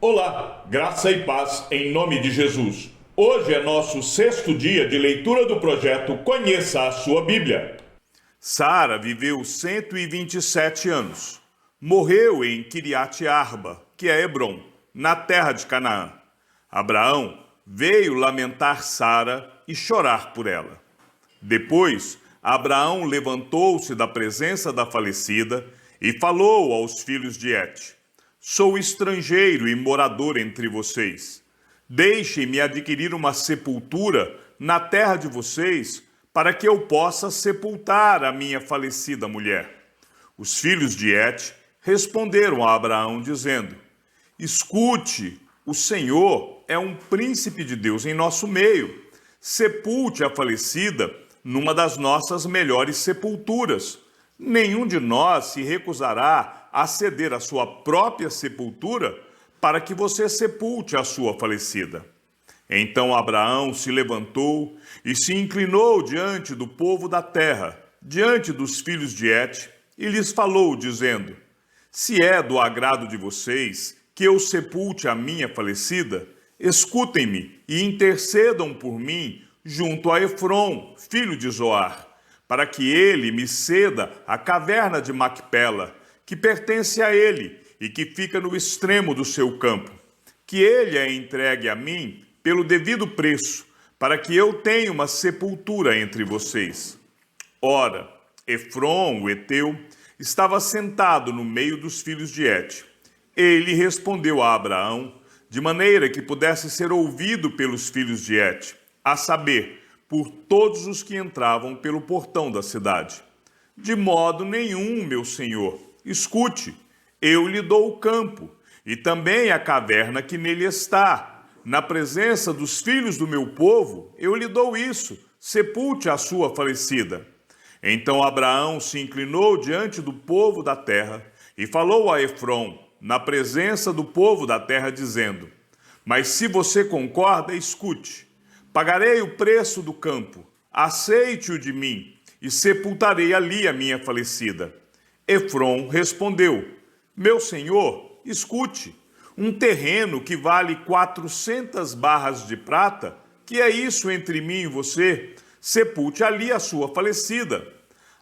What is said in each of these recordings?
Olá, graça e paz em nome de Jesus. Hoje é nosso sexto dia de leitura do projeto Conheça a Sua Bíblia. Sara viveu 127 anos. Morreu em Quiriate Arba, que é Hebrom, na terra de Canaã. Abraão veio lamentar Sara e chorar por ela. Depois, Abraão levantou-se da presença da falecida e falou aos filhos de Et: Sou estrangeiro e morador entre vocês. Deixem-me adquirir uma sepultura na terra de vocês, para que eu possa sepultar a minha falecida mulher. Os filhos de Et responderam a Abraão, dizendo: Escute, o Senhor é um príncipe de Deus em nosso meio. Sepulte a falecida numa das nossas melhores sepulturas. Nenhum de nós se recusará a ceder a sua própria sepultura para que você sepulte a sua falecida. Então Abraão se levantou e se inclinou diante do povo da terra, diante dos filhos de Et, e lhes falou, dizendo: Se é do agrado de vocês que eu sepulte a minha falecida, escutem-me e intercedam por mim junto a Efrom, filho de Zoar, para que ele me ceda a caverna de Macpela, que pertence a ele e que fica no extremo do seu campo. Que ele a entregue a mim pelo devido preço, para que eu tenha uma sepultura entre vocês. Ora, Efrom, o heteu, estava sentado no meio dos filhos de Et. Ele respondeu a Abraão, de maneira que pudesse ser ouvido pelos filhos de Et, a saber, por todos os que entravam pelo portão da cidade. De modo nenhum, meu senhor, escute, eu lhe dou o campo, e também a caverna que nele está. Na presença dos filhos do meu povo, eu lhe dou isso, sepulte a sua falecida. Então Abraão se inclinou diante do povo da terra e falou a Efrom, na presença do povo da terra, dizendo: Mas se você concorda, escute. Pagarei o preço do campo, aceite-o de mim, e sepultarei ali a minha falecida. Efrom respondeu: Meu senhor, escute, um terreno que vale 400 barras de prata, que é isso entre mim e você? Sepulte ali a sua falecida.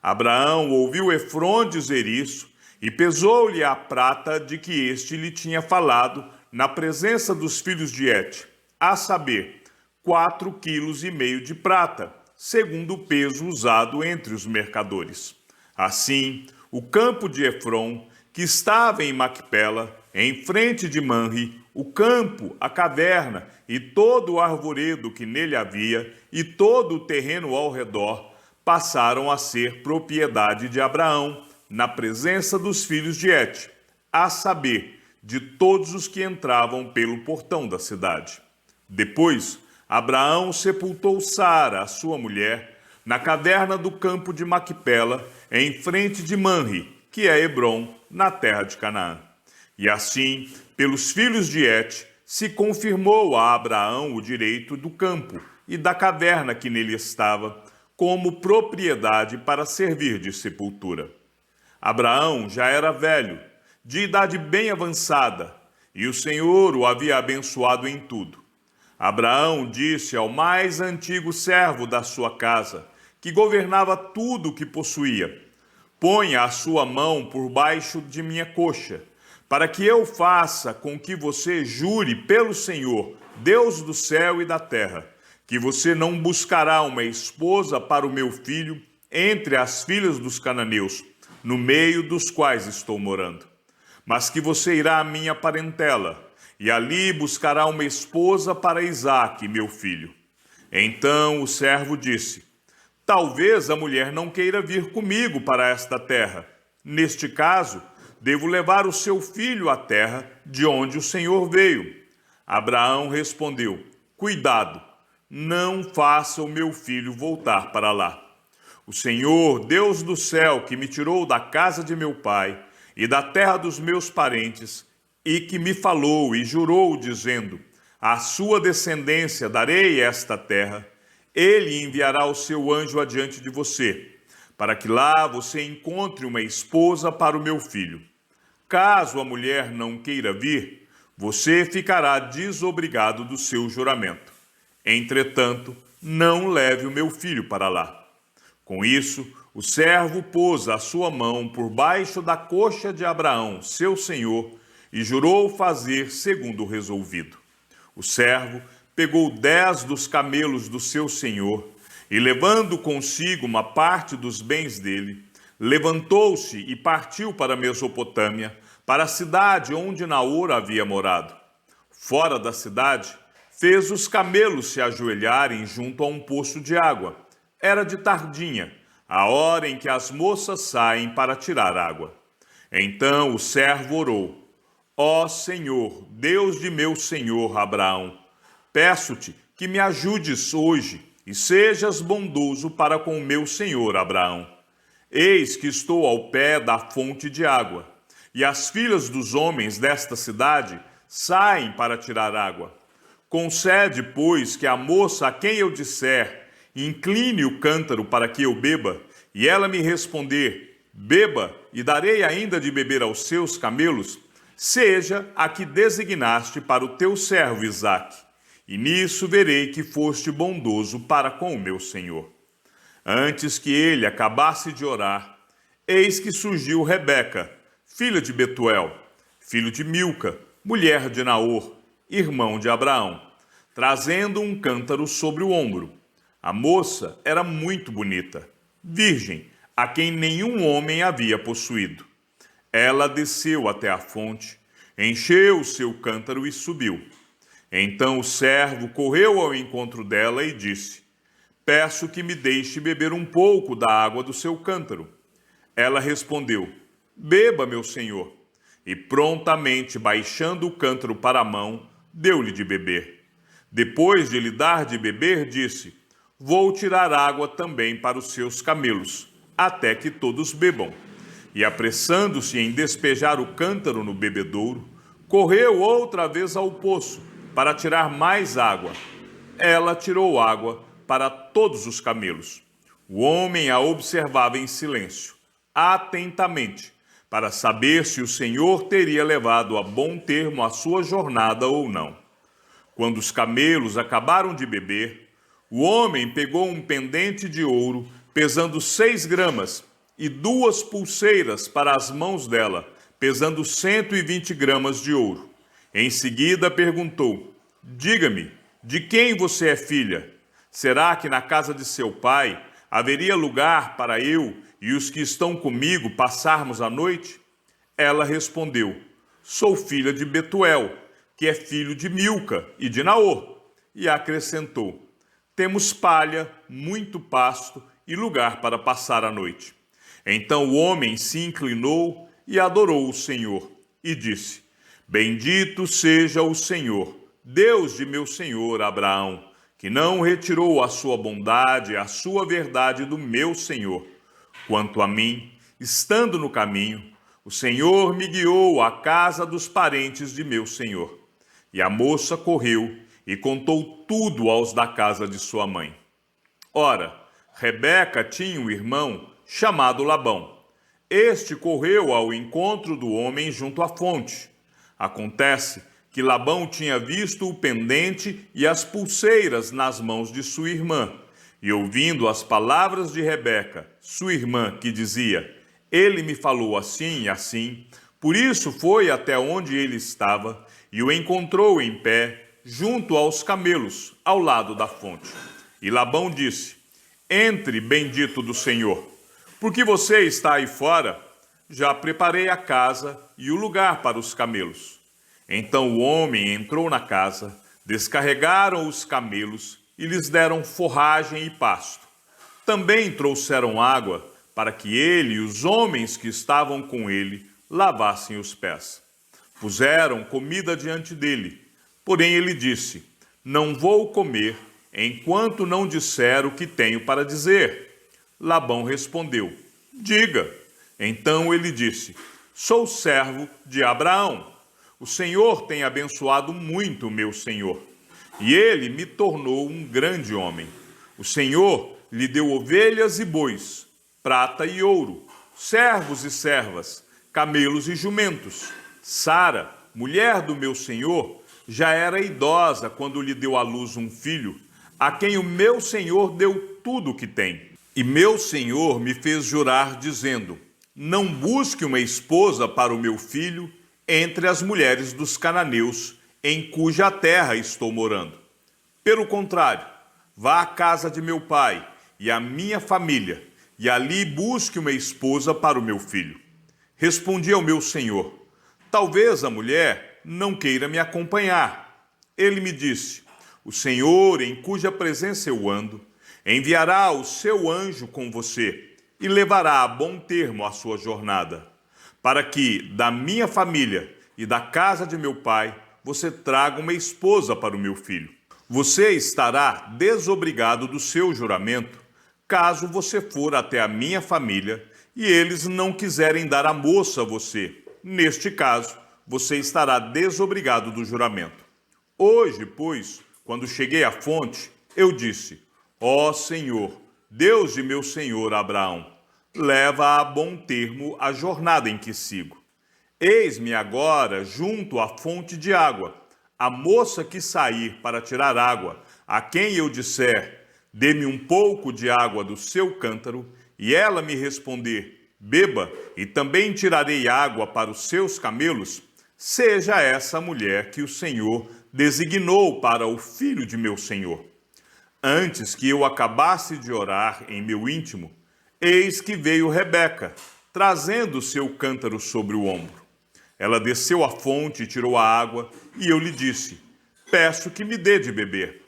Abraão ouviu Efrom dizer isso, e pesou-lhe a prata de que este lhe tinha falado na presença dos filhos de Et, a saber, 4,5 quilos de prata, segundo o peso usado entre os mercadores. Assim, o campo de Efrom, que estava em Macpela, em frente de Manre, o campo, a caverna e todo o arvoredo que nele havia, e todo o terreno ao redor, passaram a ser propriedade de Abraão, na presença dos filhos de Et, a saber, de todos os que entravam pelo portão da cidade. Depois, Abraão sepultou Sara, a sua mulher, na caverna do campo de Macpela, em frente de Manre, que é Hebrom, na terra de Canaã. E assim, pelos filhos de Et, se confirmou a Abraão o direito do campo e da caverna que nele estava, como propriedade para servir de sepultura. Abraão já era velho, de idade bem avançada, e o Senhor o havia abençoado em tudo. Abraão disse ao mais antigo servo da sua casa, que governava tudo o que possuía: Ponha a sua mão por baixo de minha coxa, para que eu faça com que você jure pelo Senhor, Deus do céu e da terra, que você não buscará uma esposa para o meu filho entre as filhas dos cananeus, no meio dos quais estou morando, mas que você irá à minha parentela, e ali buscará uma esposa para Isaque, meu filho. Então o servo disse: Talvez a mulher não queira vir comigo para esta terra. Neste caso, devo levar o seu filho à terra de onde o Senhor veio. Abraão respondeu: Cuidado, não faça o meu filho voltar para lá. O Senhor, Deus do céu, que me tirou da casa de meu pai e da terra dos meus parentes, e que me falou e jurou, dizendo: À sua descendência darei esta terra, ele enviará o seu anjo adiante de você, para que lá você encontre uma esposa para o meu filho. Caso a mulher não queira vir, você ficará desobrigado do seu juramento. Entretanto, não leve o meu filho para lá. Com isso, o servo pôs a sua mão por baixo da coxa de Abraão, seu senhor, e jurou fazer segundo o resolvido. O servo pegou 10 dos camelos do seu senhor e, levando consigo uma parte dos bens dele, levantou-se e partiu para a Mesopotâmia, para a cidade onde Naor havia morado. Fora da cidade, fez os camelos se ajoelharem junto a um poço de água. Era de tardinha, a hora em que as moças saem para tirar água. Então o servo orou: Ó Senhor, Deus de meu senhor Abraão, peço-te que me ajudes hoje e sejas bondoso para com o meu senhor Abraão. Eis que estou ao pé da fonte de água, e as filhas dos homens desta cidade saem para tirar água. Concede, pois, que a moça a quem eu disser, incline o cântaro para que eu beba, e ela me responder, beba, e darei ainda de beber aos seus camelos, seja a que designaste para o teu servo Isaque, e nisso verei que foste bondoso para com o meu senhor. Antes que ele acabasse de orar, eis que surgiu Rebeca, filha de Betuel, filho de Milca, mulher de Naor, irmão de Abraão, trazendo um cântaro sobre o ombro. A moça era muito bonita, virgem, a quem nenhum homem havia possuído. Ela desceu até a fonte, encheu o seu cântaro e subiu. Então o servo correu ao encontro dela e disse: Peço que me deixe beber um pouco da água do seu cântaro. Ela respondeu: Beba, meu senhor. E prontamente, baixando o cântaro para a mão, deu-lhe de beber. Depois de lhe dar de beber, disse: Vou tirar água também para os seus camelos, até que todos bebam. E apressando-se em despejar o cântaro no bebedouro, correu outra vez ao poço, para tirar mais água. Ela tirou água para todos os camelos. O homem a observava em silêncio, atentamente, para saber se o Senhor teria levado a bom termo a sua jornada ou não. Quando os camelos acabaram de beber, o homem pegou um pendente de ouro, pesando 6 gramas, e 2 pulseiras para as mãos dela, pesando 120 gramas de ouro. Em seguida perguntou: Diga-me, de quem você é filha? Será que na casa de seu pai haveria lugar para eu e os que estão comigo passarmos a noite? Ela respondeu: Sou filha de Betuel, que é filho de Milca e de Naor. E acrescentou: Temos palha, muito pasto e lugar para passar a noite. Então o homem se inclinou e adorou o Senhor, e disse: Bendito seja o Senhor, Deus de meu senhor Abraão, que não retirou a sua bondade e a sua verdade do meu senhor. Quanto a mim, estando no caminho, o Senhor me guiou à casa dos parentes de meu senhor. E a moça correu e contou tudo aos da casa de sua mãe. Ora, Rebeca tinha um irmão chamado Labão. Este correu ao encontro do homem junto à fonte. Acontece que Labão tinha visto o pendente e as pulseiras nas mãos de sua irmã, e ouvindo as palavras de Rebeca, sua irmã, que dizia: Ele me falou assim e assim, por isso foi até onde ele estava e o encontrou em pé, junto aos camelos, ao lado da fonte. E Labão disse: Entre, bendito do Senhor, porque você está aí fora, já preparei a casa e o lugar para os camelos. Então o homem entrou na casa, descarregaram os camelos e lhes deram forragem e pasto. Também trouxeram água para que ele e os homens que estavam com ele lavassem os pés. Puseram comida diante dele, porém ele disse: Não vou comer enquanto não disser o que tenho para dizer. Labão respondeu: Diga. Então ele disse: Sou servo de Abraão. O Senhor tem abençoado muito o meu senhor, e ele me tornou um grande homem. O Senhor lhe deu ovelhas e bois, prata e ouro, servos e servas, camelos e jumentos. Sara, mulher do meu senhor, já era idosa quando lhe deu à luz um filho, a quem o meu senhor deu tudo o que tem. E meu senhor me fez jurar, dizendo: não busque uma esposa para o meu filho entre as mulheres dos cananeus, em cuja terra estou morando. Pelo contrário, vá à casa de meu pai e à minha família, e ali busque uma esposa para o meu filho. Respondi ao meu senhor: talvez a mulher não queira me acompanhar. Ele me disse: o Senhor, em cuja presença eu ando, enviará o seu anjo com você e levará a bom termo a sua jornada, para que da minha família e da casa de meu pai você traga uma esposa para o meu filho. Você estará desobrigado do seu juramento, caso você for até a minha família e eles não quiserem dar a moça a você. Neste caso, você estará desobrigado do juramento. Hoje, pois, quando cheguei à fonte, eu disse: ó Senhor, Deus de meu senhor Abraão, leva a bom termo a jornada em que sigo. Eis-me agora junto à fonte de água. A moça que sair para tirar água, a quem eu disser: dê-me um pouco de água do seu cântaro, e ela me responder: beba, e também tirarei água para os seus camelos, seja essa a mulher que o Senhor designou para o filho de meu senhor. Antes que eu acabasse de orar em meu íntimo, eis que veio Rebeca, trazendo o seu cântaro sobre o ombro. Ela desceu à fonte e tirou a água, e eu lhe disse: peço que me dê de beber.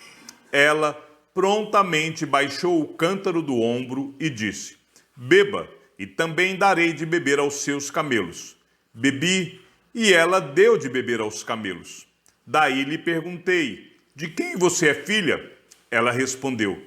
Ela prontamente baixou o cântaro do ombro e disse: beba, e também darei de beber aos seus camelos. Bebi, e ela deu de beber aos camelos. Daí lhe perguntei: de quem você é filha? Ela respondeu: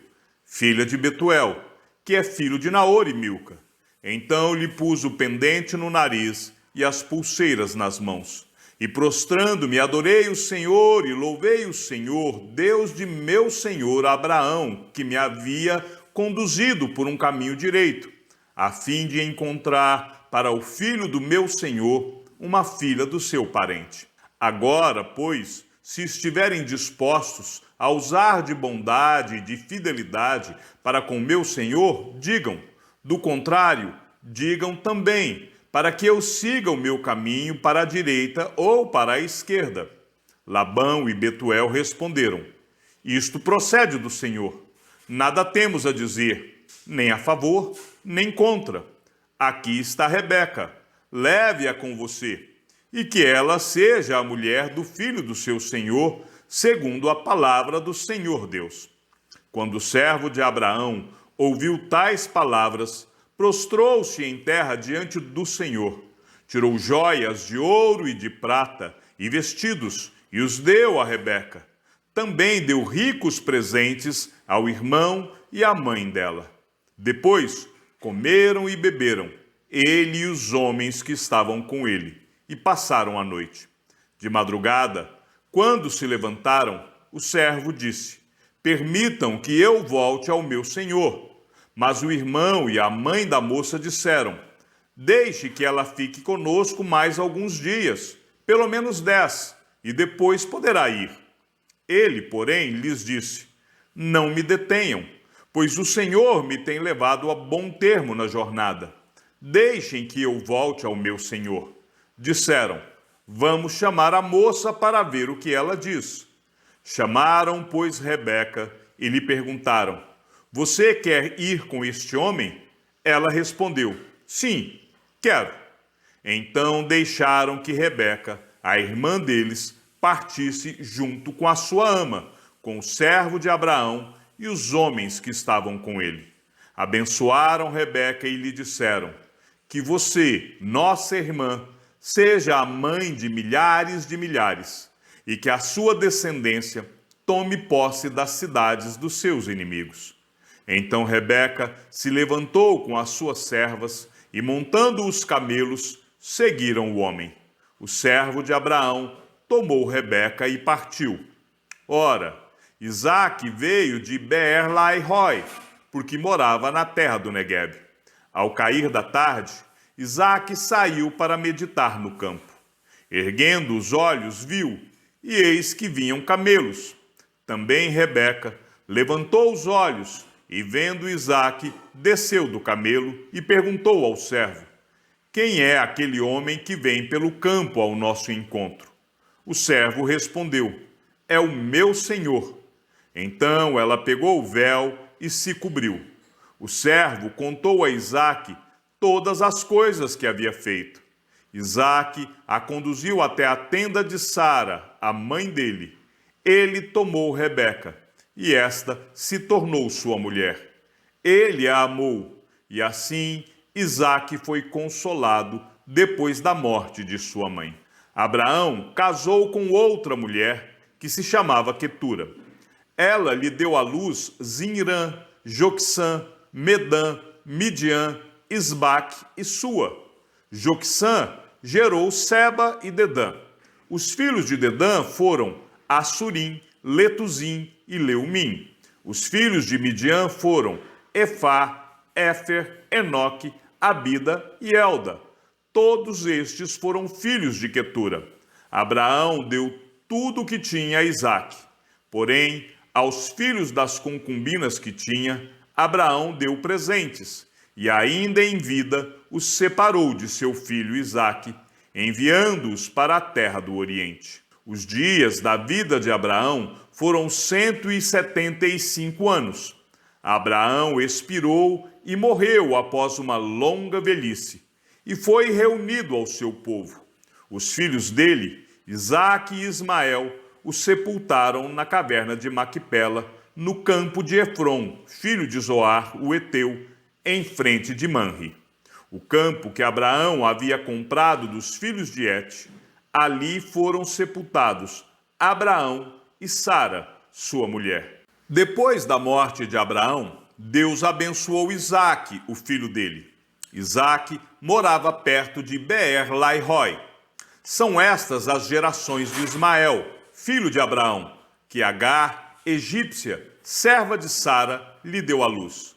filha de Betuel, que é filho de Naor e Milca. Então lhe pus o pendente no nariz e as pulseiras nas mãos. E prostrando-me, adorei o Senhor e louvei o Senhor, Deus de meu senhor Abraão, que me havia conduzido por um caminho direito, a fim de encontrar para o filho do meu senhor uma filha do seu parente. Agora, pois, se estiverem dispostos a usar de bondade e de fidelidade para com meu senhor, digam. Do contrário, digam também, para que eu siga o meu caminho para a direita ou para a esquerda. Labão e Betuel responderam: isto procede do Senhor. Nada temos a dizer, nem a favor, nem contra. Aqui está Rebeca, leve-a com você, e que ela seja a mulher do filho do seu senhor, segundo a palavra do Senhor Deus. Quando o servo de Abraão ouviu tais palavras, prostrou-se em terra diante do Senhor, tirou joias de ouro e de prata e vestidos e os deu a Rebeca. Também deu ricos presentes ao irmão e à mãe dela. Depois comeram e beberam, ele e os homens que estavam com ele, e passaram a noite. De madrugada, quando se levantaram, o servo disse: permitam que eu volte ao meu senhor. Mas o irmão e a mãe da moça disseram: deixe que ela fique conosco mais alguns dias, pelo menos 10, e depois poderá ir. Ele, porém, lhes disse: não me detenham, pois o Senhor me tem levado a bom termo na jornada. Deixem que eu volte ao meu senhor. Disseram: vamos chamar a moça para ver o que ela diz. Chamaram, pois, Rebeca e lhe perguntaram: você quer ir com este homem? Ela respondeu: sim, quero. Então deixaram que Rebeca, a irmã deles, partisse junto com a sua ama, com o servo de Abraão e os homens que estavam com ele. Abençoaram Rebeca e lhe disseram: que você, nossa irmã, seja a mãe de milhares, e que a sua descendência tome posse das cidades dos seus inimigos. Então Rebeca se levantou com as suas servas e, montando os camelos, seguiram o homem. O servo de Abraão tomou Rebeca e partiu. Ora, Isaque veio de Beer-lahai-roi, porque morava na terra do Neguebe. Ao cair da tarde, Isaque saiu para meditar no campo. Erguendo os olhos, viu, e eis que vinham camelos. Também Rebeca levantou os olhos e, vendo Isaque, desceu do camelo e perguntou ao servo: quem é aquele homem que vem pelo campo ao nosso encontro? O servo respondeu: é o meu senhor. Então ela pegou o véu e se cobriu. O servo contou a Isaque todas as coisas que havia feito. Isaque a conduziu até a tenda de Sara, a mãe dele. Ele tomou Rebeca, e esta se tornou sua mulher. Ele a amou, e assim Isaque foi consolado depois da morte de sua mãe. Abraão casou com outra mulher, que se chamava Quetura. Ela lhe deu à luz Zinrã, Joquissã, Medã, Midian, Isbaque e Sua. Joquissã gerou Seba e Dedã. Os filhos de Dedã foram Assurim, Letuzim e Leumim. Os filhos de Midian foram Efá, Éfer, Enoque, Abida e Elda. Todos estes foram filhos de Quetura. Abraão deu tudo o que tinha a Isaque. Porém, aos filhos das concubinas que tinha, Abraão deu presentes, e ainda em vida os separou de seu filho Isaque, enviando-os para a terra do Oriente. Os dias da vida de Abraão foram 175 anos. Abraão expirou e morreu após uma longa velhice, e foi reunido ao seu povo. Os filhos dele, Isaque e Ismael, o sepultaram na caverna de Maquipela, no campo de Efron, filho de Zoar, o Eteu, em frente de Manre. O campo que Abraão havia comprado dos filhos de Et, ali foram sepultados Abraão e Sara, sua mulher. Depois da morte de Abraão, Deus abençoou Isaque, o filho dele. Isaque morava perto de Beer-Lai-Roi. São estas as gerações de Ismael, filho de Abraão, que Agar, egípcia, serva de Sara, lhe deu à luz.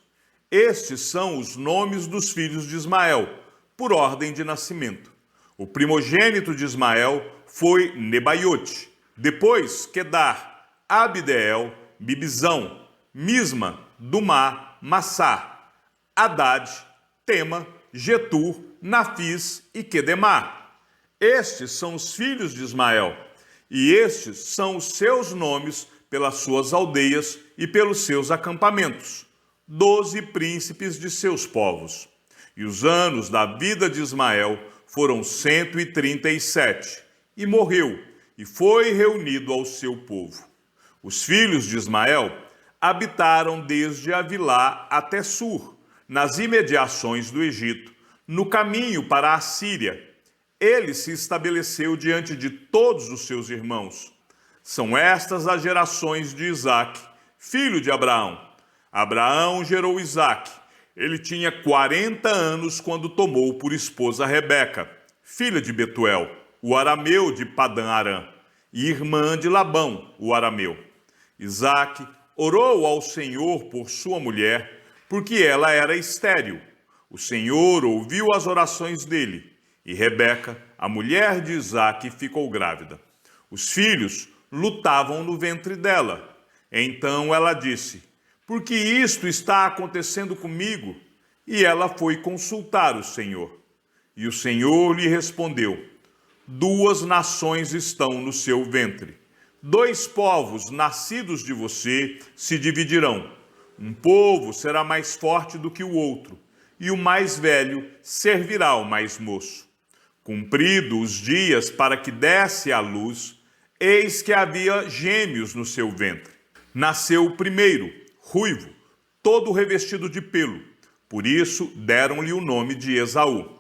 Estes são os nomes dos filhos de Ismael, por ordem de nascimento. O primogênito de Ismael foi Nebaiote, depois Quedar, Abdeel, Bibizão, Misma, Dumá, Massá, Haddad, Tema, Getur, Nafis e Quedemá. Estes são os filhos de Ismael, e estes são os seus nomes pelas suas aldeias e pelos seus acampamentos, 12 príncipes de seus povos. E os anos da vida de Ismael foram 137, e morreu, e foi reunido ao seu povo. Os filhos de Ismael habitaram desde Avilá até Sur, nas imediações do Egito, no caminho para a Síria. Ele se estabeleceu diante de todos os seus irmãos. São estas as gerações de Isaque, filho de Abraão. Abraão gerou Isaque. Ele tinha 40 anos quando tomou por esposa Rebeca, filha de Betuel, o arameu de Padã-Arã, e irmã de Labão, o arameu. Isaque orou ao Senhor por sua mulher, porque ela era estéril. O Senhor ouviu as orações dele, e Rebeca, a mulher de Isaque, ficou grávida. Os filhos lutavam no ventre dela. Então ela disse: por que isto está acontecendo comigo? E ela foi consultar o Senhor. E o Senhor lhe respondeu: 2 nações estão no seu ventre. 2 povos nascidos de você se dividirão. Um povo será mais forte do que o outro, e o mais velho servirá ao mais moço. Cumpridos os dias para que desse à luz, eis que havia gêmeos no seu ventre. Nasceu o primeiro, ruivo, todo revestido de pelo. Por isso deram-lhe o nome de Esaú.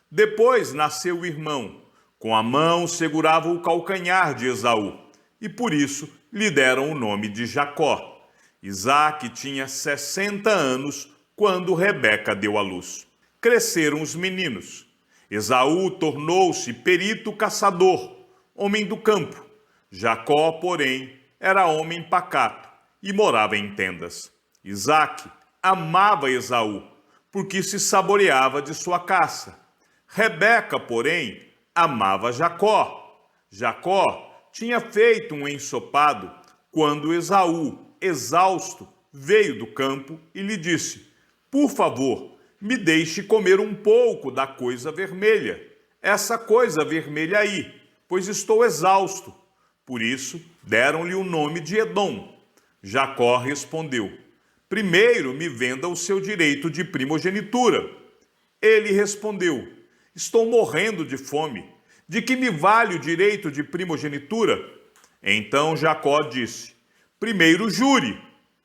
Depois nasceu o irmão. Com a mão segurava o calcanhar de Esaú, e por isso lhe deram o nome de Jacó. Isaque tinha 60 anos quando Rebeca deu à luz. Cresceram os meninos. Esaú tornou-se perito caçador, homem do campo. Jacó, porém, era homem pacato e morava em tendas. Isaque amava Esaú, porque se saboreava de sua caça. Rebeca, porém, amava Jacó, Jacó tinha feito um ensopado quando Esaú, exausto, veio do campo e lhe disse: por favor, me deixe comer um pouco da coisa vermelha, essa coisa vermelha aí, pois estou exausto. Por isso, deram-lhe o nome de Edom. Jacó respondeu: primeiro me venda o seu direito de primogenitura. Ele respondeu: estou morrendo de fome. De que me vale o direito de primogenitura? Então Jacó disse: primeiro jure.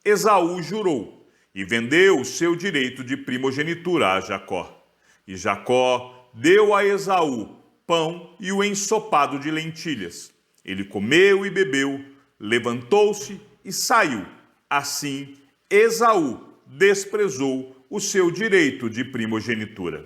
Esaú jurou e vendeu o seu direito de primogenitura a Jacó. E Jacó deu a Esaú pão e o ensopado de lentilhas. Ele comeu e bebeu, levantou-se e saiu. Assim, Esaú desprezou o seu direito de primogenitura.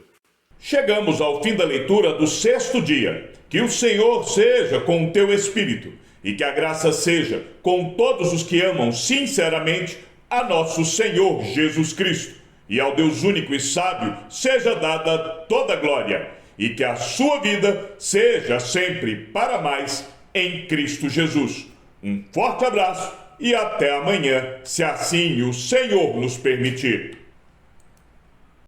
Chegamos ao fim da leitura do 6º dia. Que o Senhor seja com o teu espírito e que a graça seja com todos os que amam sinceramente a nosso Senhor Jesus Cristo. E ao Deus único e sábio seja dada toda a glória e que a sua vida seja sempre para mais em Cristo Jesus. Um forte abraço e até amanhã, se assim o Senhor nos permitir.